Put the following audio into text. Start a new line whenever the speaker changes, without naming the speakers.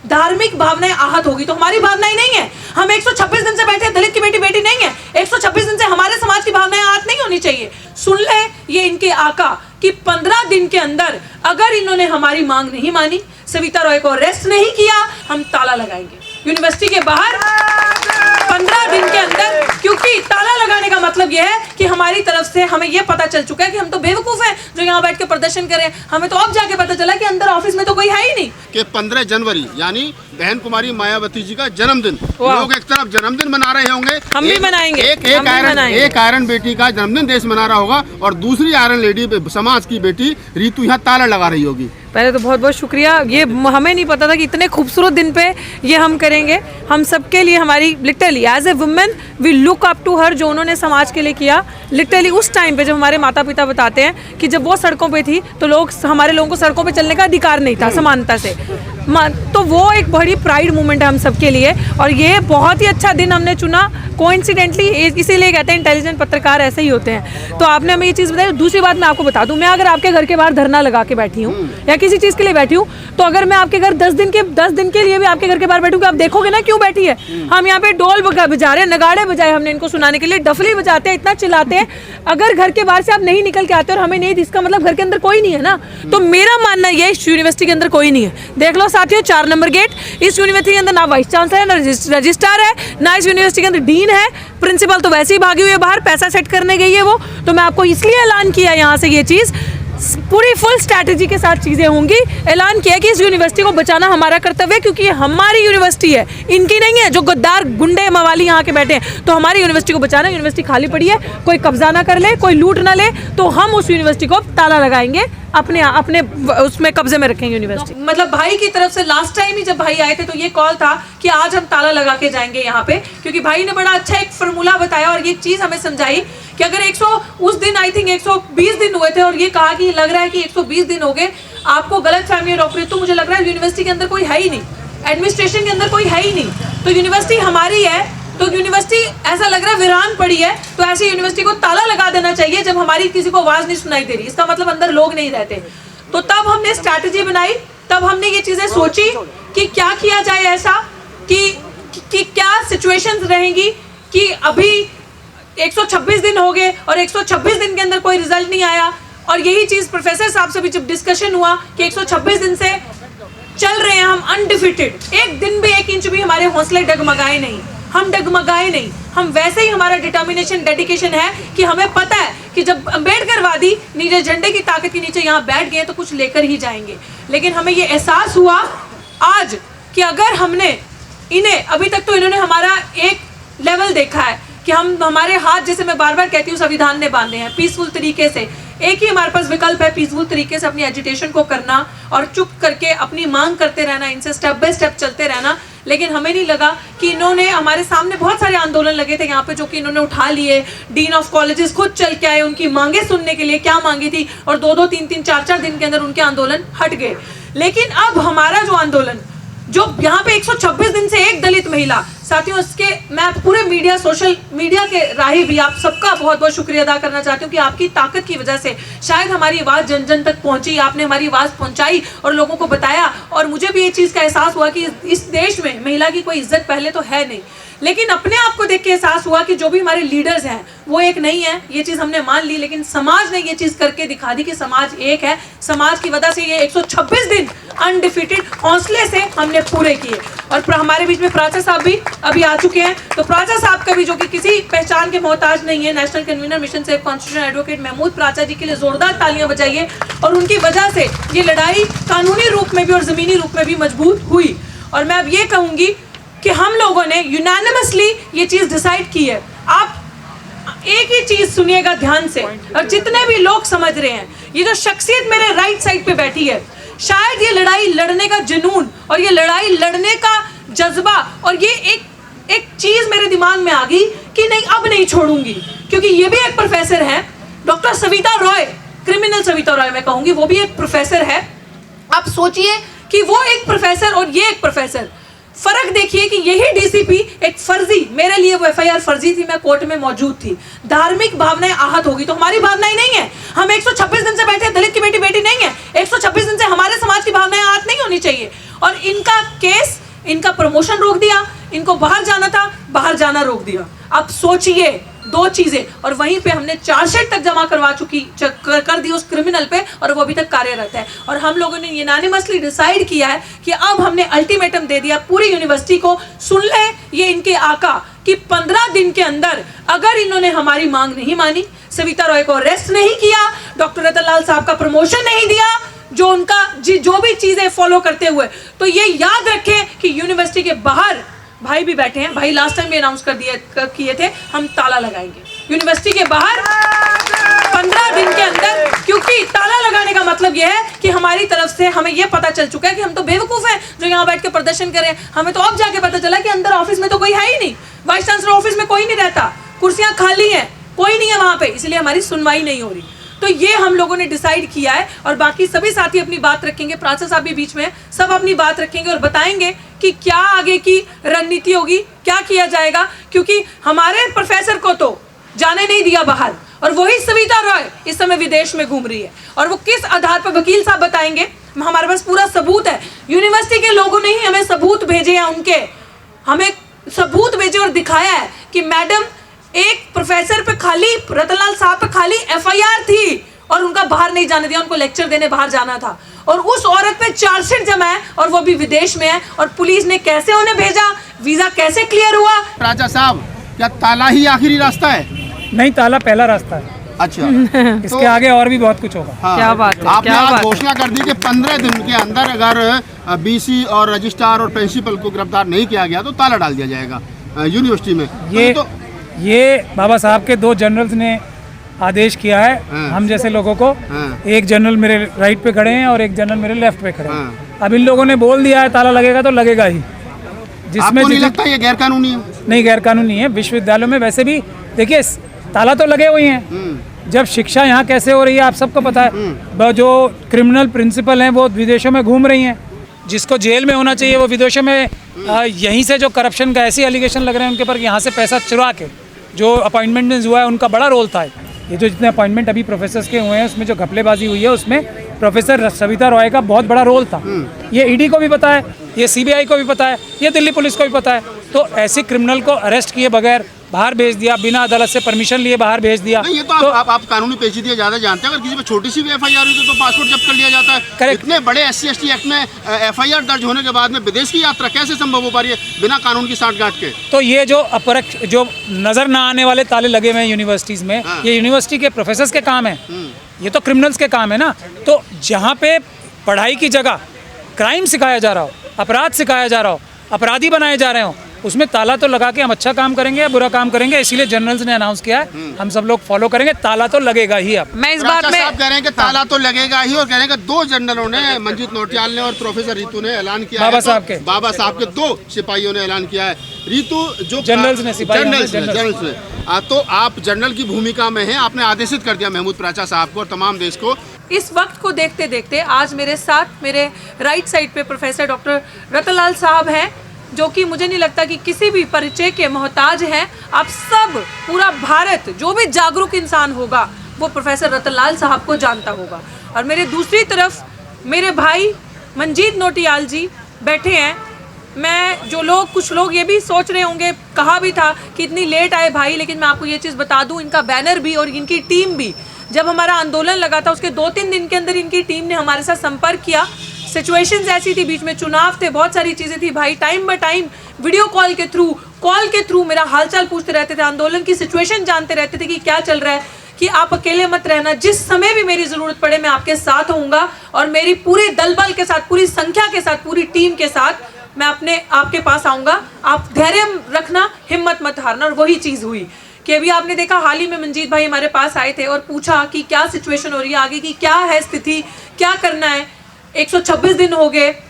धार्मिक भावनाएं आहत होगी तो हमारी भावनाएं नहीं है। हम 126 दिन से बैठे, दलित की बेटी बेटी नहीं है। 126 दिन से हमारे समाज की भावनाएं आहत नहीं होनी चाहिए। सुन ले ये इनके आका कि 15 दिन के अंदर अगर इन्होंने हमारी मांग नहीं मानी, सविता रॉय को अरेस्ट नहीं किया, हम ताला लगाएंगे यूनिवर्सिटी के बाहर 15 दिन के अंदर। क्योंकि ताला लगाने का मतलब यह है कि हमारी तरफ से हमें यह पता चल चुका है कि हम तो बेवकूफ हैं जो यहाँ बैठ के प्रदर्शन करें। हमें तो अब जाके पता चला कि अंदर ऑफिस में तो कोई है ही नहीं।
कि 15 जनवरी यानी बहन कुमारी मायावती जी का जन्मदिन, लोग एक तरफ जन्मदिन मना रहे होंगे,
हम भी मनाएंगे।
एक आयरन बेटी का जन्मदिन देश मना रहा होगा और दूसरी आयरन लेडी समाज की बेटी रीतू यहाँ ताला लगा रही होगी।
पहले तो बहुत बहुत शुक्रिया। ये हमें नहीं पता था कि इतने खूबसूरत दिन पे ये हम करेंगे। हम सबके लिए हमारी literally as a women we look up to her, जो उन्होंने समाज के लिए किया। लिटरली उस टाइम पे जब हमारे माता पिता बताते हैं कि जब वो सड़कों पे थी तो हमारे लोगों को सड़कों पे चलने का अधिकार नहीं था समानता से, तो वो एक बड़ी प्राइड मूवमेंट है हम सबके लिए। और ये बहुत ही अच्छा दिन हमने चुना कोइंसिडेंटली, इसीलिए कहते हैं इंटेलिजेंट पत्रकार ऐसे ही होते हैं। तो आपने हमें ये चीज़ बताई। दूसरी बात मैं आपको बता दूं, मैं अगर आपके घर के बाहर धरना लगा के बैठी हूँ या किसी चीज़ के लिए बैठी हूँ, तो अगर मैं आपके घर 10 दिन के लिए भी आपके घर के बाहर बैठूँगी, आप देखोगे ना क्यों बैठी है। हम यहाँ पे ढोल बजा रहे हैं, नगाड़े बजाए हमने इनको सुनाने के लिए, डफली बजाते हैं, इतना चिल्लाते हैं। अगर घर के बाहर से आप नहीं निकल के आते और हमें नहीं, इसका मतलब घर के अंदर कोई नहीं है ना। तो मेरा मानना ये इस यूनिवर्सिटी के अंदर कोई नहीं है। देख लो साथियों, 4 नंबर गेट, इस यूनिवर्सिटी के अंदर ना वाइस चांसलर है, ना रजिस्ट्रार है, ना इस यूनिवर्सिटी के अंदर डीन है। प्रिंसिपल तो वैसे ही भागी हुई है बाहर, पैसा सेट करने गई है वो। तो मैं आपको इसलिए ऐलान किया यहाँ से, ये चीज़ पूरी फुल स्ट्रैटेजी के साथ चीज़ें होंगी। ऐलान किया कि इस यूनिवर्सिटी को बचाना हमारा कर्तव्य है, क्योंकि ये हमारी यूनिवर्सिटी है, इनकी नहीं है। जो गद्दार गुंडे मवाली यहाँ के बैठे हैं, तो हमारी यूनिवर्सिटी को बचाना। यूनिवर्सिटी खाली पड़ी है, कोई कब्जा ना कर ले, कोई लूट ना ले, तो हम उस यूनिवर्सिटी को ताला लगाएंगे, अपने उसमें कब्जे में रखेंगे यूनिवर्सिटी। मतलब भाई की तरफ से लास्ट टाइम ही जब भाई आए थे तो ये कॉल था कि आज हम ताला लगा के जाएंगे यहाँ पे, क्योंकि भाई ने बड़ा अच्छा एक फार्मूला बताया और ये चीज़ हमें समझाई कि अगर उस दिन आई थिंक 120 दिन हुए थे और ये कहा कि लग रहा है कि 120 दिन हो गए, आपको गलत फहमी और ऑपरेट, तो मुझे लग रहा है यूनिवर्सिटी के अंदर कोई है ही नहीं, एडमिनिस्ट्रेशन के अंदर कोई है ही नहीं। तो यूनिवर्सिटी हमारी है, तो यूनिवर्सिटी ऐसा लग रहा है वीरान पड़ी है, तो ऐसी यूनिवर्सिटी को ताला लगा देना चाहिए जब हमारी किसी को आवाज़ नहीं सुनाई दे रही। इसका मतलब अंदर लोग नहीं रहते। तो तब हमने स्ट्रैटेजी बनाई, तब हमने ये चीज़ें सोची कि क्या किया जाए ऐसा कि क्या सिचुएशंस रहेंगी कि अभी 126 दिन हो गए और 126 दिन के अंदर कोई रिजल्ट नहीं आया। और यही चीज़ प्रोफेसर साहब से भी जब डिस्कशन हुआ कि 126 दिन से चल रहे हैं हम अनडिफिटेड, एक दिन भी 1 इंच भी हमारे हौसले डगमगाए नहीं, हम डगमगाए नहीं। हम वैसे ही हमारा डिटर्मिनेशन डेडिकेशन है कि हमें पता है कि जब अम्बेडकरवादी नीचे झंडे की ताकत के नीचे यहाँ बैठ गए तो कुछ लेकर ही जाएंगे। लेकिन हमें ये एहसास हुआ आज कि अगर हमने इन्हें, अभी तक तो इन्होंने हमारा एक लेवल देखा है कि हमारे हाथ, जैसे मैं बार बार कहती हूँ, संविधान ने बांधे हैं पीसफुल तरीके से। एक ही हमारे पास विकल्प है, पीसफुल तरीके से अपनी एजिटेशन को करना और चुप करके अपनी मांग करते रहना, इनसे स्टेप बाय स्टेप चलते रहना। लेकिन हमें नहीं लगा कि इन्होंने, हमारे सामने बहुत सारे आंदोलन लगे थे यहाँ पे जो कि इन्होंने उठा लिए। डीन ऑफ कॉलेजेस खुद चल के आए उनकी मांगे सुनने के लिए, क्या मांगी थी, और 2-2, 3-3, 4-4 दिन के अंदर उनके आंदोलन हट गए। लेकिन अब हमारा जो आंदोलन, जो यहाँ पे 126 दिन से एक दलित महिला, साथियों इसके मैं पूरे मीडिया, सोशल मीडिया के राही भी आप सबका बहुत बहुत शुक्रिया अदा करना चाहती हूँ कि आपकी ताकत की वजह से शायद हमारी आवाज़ जन जन तक पहुँची, आपने हमारी आवाज़ पहुँचाई और लोगों को बताया। और मुझे भी ये चीज़ का एहसास हुआ कि इस देश में महिला की कोई इज्जत पहले तो है नहीं, लेकिन अपने आप को देख के एहसास हुआ कि जो भी हमारे लीडर्स हैं वो एक नहीं है। ये चीज़ हमने मान ली, लेकिन समाज ने ये चीज़ करके दिखा दी कि समाज एक है। समाज की वजह से ये 126 दिन अनडिफिटेड हौसले से हमने पूरे किए। और हमारे बीच में प्राचा साहब भी अभी आ चुके हैं। तो प्राचा साहब का भी, जो कि किसी पहचान के मोहताज नहीं है, national convener mission safe constitution advocate Mahmood Pracha ji के लिए जोरदार तालियां बजाइए। और उनकी वजह से ये लड़ाई कानूनी रूप में भी और ज़मीनी रूप में भी मजबूत हुई। और मैं अब ये कहूँगी कि हम लोगों ने यूनानिमसली ये चीज़ डिसाइड की है। आप एक ही चीज़ सुनिएगा ध्यान से, और जितने भी लोग समझ रहे हैं, ये जो शख्सियत मेरे राइट साइड पे बैठी है, शायद ये लड़ाई लड़ने का जुनून और ये लड़ाई लड़ने का जज्बा और ये एक चीज़ मेरे दिमाग में आ गई कि नहीं, अब नहीं छोड़ूंगी। क्योंकि ये भी एक प्रोफेसर है, डॉक्टर सविता रॉय, क्रिमिनल सविता रॉय मैं कहूँगी, वो भी एक प्रोफेसर है। आप सोचिए कि वो एक प्रोफेसर और ये एक प्रोफेसर, फर्क देखिए कि यही डीसीपी एक फर्जी, मेरे लिए वो एफआईआर फर्जी थी, मैं कोर्ट में मौजूद थी। धार्मिक भावनाएं आहत होगी तो हमारी भावनाएं नहीं है। हम 126 दिन से बैठे, दलित की बेटी बेटी नहीं है। 126 दिन से हमारे समाज की भावनाएं आहत नहीं होनी चाहिए। और इनका केस, इनका प्रमोशन रोक दिया, इनको बाहर जाना था, बाहर जाना रोक दिया। अब सोचिए दो चीजें, और वहीं पे हमने चार्जशीट तक जमा करवा कर दी उस क्रिमिनल पे, और वो अभी तक कार्यरत है। और हम लोगों ने यूनानिमसली डिसाइड किया है कि अब हमने अल्टीमेटम दे दिया पूरी यूनिवर्सिटी को, सुन ले ये इनके आका, कि 15 दिन के अंदर अगर इन्होंने हमारी मांग नहीं मानी, सविता रॉय को अरेस्ट नहीं किया, डॉक्टर रतनलाल साहब का प्रमोशन नहीं दिया, जो उनका जो भी चीजें फॉलो करते हुए, तो ये याद रखें कि यूनिवर्सिटी के बाहर भाई भी बैठे हैं। भाई लास्ट टाइम भी अनाउंस किए थे हम ताला लगाएंगे यूनिवर्सिटी के बाहर 15 दिन के अंदर, क्योंकि ताला लगाने का मतलब यह है कि हमारी तरफ से हमें यह पता चल चुका है कि हम तो बेवकूफ हैं जो यहाँ बैठ के प्रदर्शन करें। हमें तो अब जाके पता चला कि अंदर ऑफिस में तो कोई है ही नहीं, वाइस चांसलर ऑफिस में कोई नहीं रहता, कुर्सियां खाली हैं, कोई नहीं है वहां पे, इसलिए हमारी सुनवाई नहीं हो रही। तो ये हम लोगों ने डिसाइड किया है, और बाकी सभी साथी अपनी बात रखेंगे, प्राचा साहब भी बीच में, सब अपनी बात रखेंगे और बताएंगे कि क्या आगे की रणनीति होगी, क्या किया जाएगा, क्योंकि हमारे प्रोफेसर को तो जाने नहीं दिया बाहर, और वही सविता रॉय इस समय विदेश में घूम रही है। और वो किस आधार पर, वकील साहब बताएंगे, हमारे पास पूरा सबूत है। यूनिवर्सिटी के लोगों ने ही हमें सबूत भेजे हैं, उनके हमें सबूत भेजे और दिखाया है कि मैडम एक प्रोफेसर पे खाली, रतनलाल साहब पे खाली एफआईआर थी और उनका बाहर नहीं जाने दिया, उनको लेक्चर देने बाहर जाना था, और उस औरत पे चार्जशीट जमा है और वो भी विदेश में है, और पुलिस ने कैसे उन्हें भेजा, वीजा कैसे क्लियर हुआ।
राजा साहब, क्या ताला ही आखिरी रास्ता है?
नहीं, ताला पहला रास्ता है।
अच्छा
इसके आगे और भी बहुत कुछ होगा।
हाँ,
क्या बात है,
आपने
क्या
आज
बात है।
घोषणा कर दी कि 15 दिन के अंदर अगर बीसी और रजिस्ट्रार और प्रिंसिपल को गिरफ्तार नहीं किया गया तो ताला डाल दिया जाएगा यूनिवर्सिटी में।
ये बाबा साहब के 2 जनरल्स ने आदेश किया है हम जैसे लोगों को। एक जनरल मेरे राइट पे खड़े हैं और एक जनरल मेरे लेफ्ट पे खड़े हैं। अब इन लोगों ने बोल दिया है ताला लगेगा तो लगेगा ही।
जिसमें नहीं लगता ये गैर कानूनी है?
नहीं, गैर कानूनी है। विश्वविद्यालयों में वैसे भी देखिए ताला तो लगे हुए हैं। जब शिक्षा यहाँ कैसे हो रही है आप सबको पता है। जो क्रिमिनल प्रिंसिपल हैं वो विदेशों में घूम रही हैं, जिसको जेल में होना चाहिए वो विदेशों में यहीं से जो करप्शन का ऐसे एलिगेशन लग रहे हैं उनके पर, यहाँ से पैसा चुरा के जो अपॉइंटमेंट में हुआ है उनका बड़ा रोल था। ये जो जितने अपॉइंटमेंट अभी प्रोफेसर्स के हुए हैं उसमें जो घपलेबाजी हुई है उसमें प्रोफेसर सविता रॉय का बहुत बड़ा रोल था। ये ईडी को भी पता है, ये सीबीआई को भी पता है, ये दिल्ली पुलिस को भी पता है। तो ऐसे क्रिमिनल को अरेस्ट किए बगैर बाहर भेज दिया, बिना अदालत से परमिशन लिए बाहर भेज दिया।
नहीं, ये तो आप कानूनी पेचीदगी ज़्यादा जानते हैं। अगर किसी पे छोटी सी भी एफआईआर हुई तो पासपोर्ट जब्त कर लिया जाता है। इतने बड़े SC/ST एक्ट में एफआईआर दर्ज होने के बाद में विदेश की यात्रा कैसे संभव हो पा रही है बिना कानून की सांठगांठ के?
तो ये जो अपरक्ष जो नजर ना आने वाले ताले लगे हुए हैं यूनिवर्सिटीज में, ये यूनिवर्सिटी के प्रोफेसर्स के काम है, ये तो क्रिमिनल्स के काम है ना। तो जहाँ पे पढ़ाई की जगह क्राइम सिखाया जा रहा हो, अपराध सिखाया जा रहा हो, अपराधी बनाए जा रहे हो, उसमें ताला तो लगा के हम अच्छा काम करेंगे या बुरा काम करेंगे। इसीलिए जनरल्स ने अनाउंस किया है, हम सब लोग फॉलो करेंगे। ताला तो लगेगा ही। अब
मैं इस बात में
कह रहे हैं कि ताला तो लगेगा ही, और कह रहे हैं कि 2 जनरलों ने, मंजीत नौटियाल ने और प्रोफेसर रितु ने ऐलान किया है। बाबा साहब के 2 सिपाहियों ने ऐलान किया है। रितु जो
जनरल्स ने,
जनरल्स ने, तो आप जनरल की भूमिका में हैं, आपने आदेशित कर दिया महमूद प्राचा साहब को और तमाम देश को।
इस वक्त को देखते देखते आज मेरे साथ मेरे राइट साइड पे प्रोफेसर डॉक्टर रतनलाल साहब हैं, जो कि मुझे नहीं लगता कि किसी भी परिचय के मोहताज हैं। आप सब, पूरा भारत, जो भी जागरूक इंसान होगा वो प्रोफेसर रतनलाल साहब को जानता होगा। और मेरे दूसरी तरफ मेरे भाई मंजीत नौटियाल जी बैठे हैं। मैं कुछ लोग ये भी सोच रहे होंगे, कहा भी था कि इतनी लेट आए भाई, लेकिन मैं आपको ये चीज़ बता दूं, इनका बैनर भी और इनकी टीम भी, जब हमारा आंदोलन लगा था उसके 2-3 दिन के अंदर इनकी टीम ने हमारे साथ संपर्क किया। सिचुएशंस ऐसी थी, बीच में चुनाव थे, बहुत सारी चीज़ें थी। भाई time by time video call के थ्रू मेरा हालचाल पूछते रहते थे, आंदोलन की सिचुएशन जानते रहते थे कि क्या चल रहा है, कि आप अकेले मत रहना, जिस समय भी मेरी ज़रूरत पड़े मैं आपके साथ होऊंगा। और मेरी पूरे दल बल के साथ, पूरी संख्या के साथ, पूरी टीम के साथ मैं आपके पास आऊँगा। आप धैर्य रखना, हिम्मत मत हारना। और वही चीज़ हुई कि अभी आपने देखा, हाल ही में मंजीत भाई हमारे पास आए थे और पूछा कि क्या सिचुएशन हो रही है, आगे की क्या है स्थिति, क्या करना है। 126 दिन हो गए,